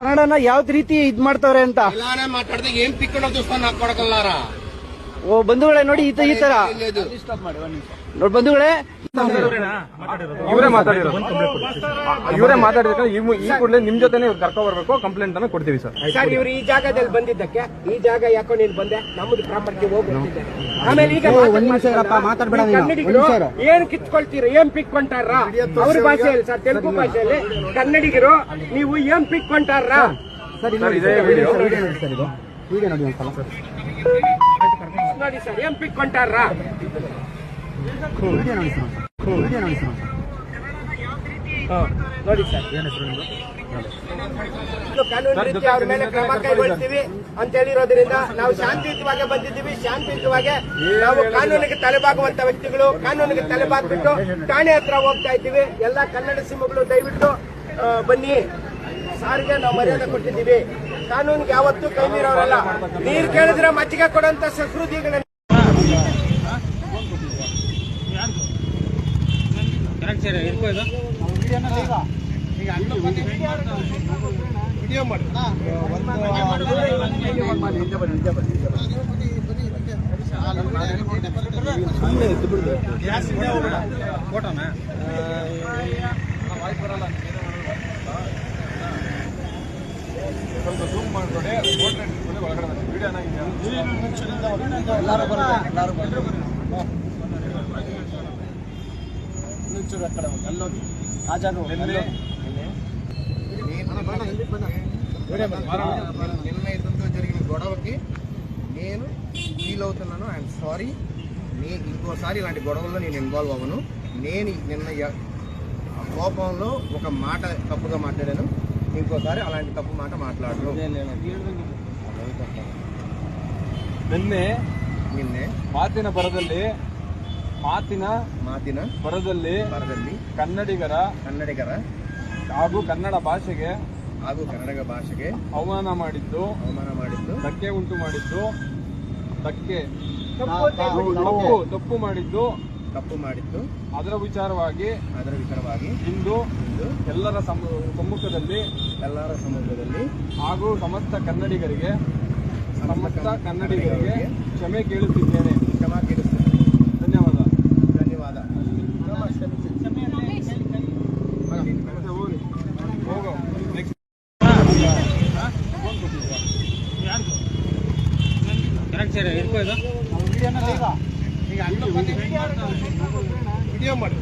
ಕನ್ನಡನ ಯಾವ್ದ್ ರೀತಿ ಇದ್ ಮಾಡ್ತಾವ್ರೆ ಅಂತ ಮಾತಾಡಿದಾಗ ಏನ್ ಪಿಕ್ಕೊಂಡು ಹಾಕೊಡಕಲ್ಲಾರ. ಓ ಬಂಧುಗಳೇ ನೋಡಿ ಈ ತರ ನೋಡಿ ಬಂಧುಗಳೇ, ಇವರೇ ಮಾತಾಡಿದ್ರೆ ಈ ಕೂಡಲೇ ನಿಮ್ ಜೊತೆನೆ ಕರ್ಕೊ ಬರ್ಬೇಕು, ಕಂಪ್ಲೇಂಟ್ ಅನ್ನ ಕೊಡ್ತೀವಿ ಸರ್. ಸರ್ ಇವ್ರು ಈ ಜಾಗದಲ್ಲಿ ಬಂದಿದ್ದಕ್ಕೆ ಈ ಜಾಗ ಯಾಕೋ ನೀನ್ ಬಂದೆ ನಮ್ದು ಪ್ರಾಪರ್ಟಿ ಹೋಗ್ಬಿಟ್ಟಿದ್ದೆ. ಆಮೇಲೆ ಈಗ ಕನ್ನಡಿಗರು ಏನ್ ಕಿತ್ಕೊಳ್ತೀರ, ಏನ್ ಪಿಕ್ಕೊಂಟಾರ ಅವ್ರ ಭಾಷೆಯಲ್ಲಿ ಸರ್, ತೆಲುಗು ಭಾಷೆಯಲ್ಲಿ ಕನ್ನಡಿಗರು ನೀವು ಏನ್ ಪಿಕ್ಕೊಂಟಾರ ನೋಡಿ ಸರ್, ಏನ್ ಪಿಕ್ಕೊಂಟಾರ ನೋಡಿ ಸರ್. ಕಾನೂನು ರೀತಿ ಅವ್ರ ಮೇಲೆ ಕ್ರಮ ಕೈಗೊಳ್ತೀವಿ ಅಂತ ಹೇಳಿರೋದ್ರಿಂದ ನಾವು ಶಾಂತಿಯುತವಾಗಿ ಬಂದಿದ್ದೀವಿ. ಶಾಂತಿಯುತವಾಗಿ ನಾವು ಕಾನೂನಿಗೆ ತಲೆಬಾಗುವಂತ ವ್ಯಕ್ತಿಗಳು ಕಾನೂನಿಗೆ ತಲೆಬಾಗ್ಬಿಟ್ಟು ಠಾಣೆ ಹತ್ರ ಹೋಗ್ತಾ ಇದ್ದೀವಿ. ಎಲ್ಲ ಕನ್ನಡ ಸಿಂಹಗಳು ದಯವಿಟ್ಟು ಬನ್ನಿ, ಸಾರಿಗೆ ನಾವು ಮರ್ಯಾದೆ ಕೊಟ್ಟಿದ್ದೀವಿ. ಕಾನೂನಿಗೆ ಯಾವತ್ತೂ ಕೈ ಮೀರೋರಲ್ಲ. ನೀರು ಕೇಳಿದ್ರೆ ಮಜ್ಜಿಗೆ ಕೊಡುವಂತ ಸಂಸ್ಕೃತಿಗಳನ್ನ ವಿಡಿಯೋ ಮಾಡಿ ಸ್ವಲ್ಪ ಜೂಮ್ ಮಾಡ್ಕೊಡಿ, ಒಳಗಡೆ ವಿಡಿಯೋನ నిన్న ఇతనితో జరిగిన గొడవకి నేను ఫీల్ అవుతున్నాను. I'm sorry. ఇంకోసారి ఇలాంటి గొడవల్లో నేను ఇన్వాల్వ్ అవ్వను. నేను నిన్న కోపంలో ఒక మాట తప్పుగా మాట్లాడాను. ఇంకోసారి అలాంటి తప్పు మాట మాట్లాడను. ನಿನ್ನೆ ಮಾತಿನ ಬರದಲ್ಲಿ ಕನ್ನಡಿಗರ ಹಾಗೂ ಕನ್ನಡ ಭಾಷೆಗೆ ಅವಮಾನ ಮಾಡಿದ್ದು, ಧಕ್ಕೆ ಉಂಟು ಮಾಡಿದ್ದು, ತಪ್ಪು ಮಾಡಿದ್ದು ಅದರ ವಿಚಾರವಾಗಿ ಇಂದು ಎಲ್ಲರ ಸಮ್ಮುಖದಲ್ಲಿ ಹಾಗೂ ಸಮಸ್ತ ಕನ್ನಡಿಗರಿಗೆ ಕ್ಷಮೆ ಕೇಳುತ್ತಿದ್ದೇನೆ. ಧನ್ಯವಾದ. ವಿಡಿಯೋ ಮಾಡಿ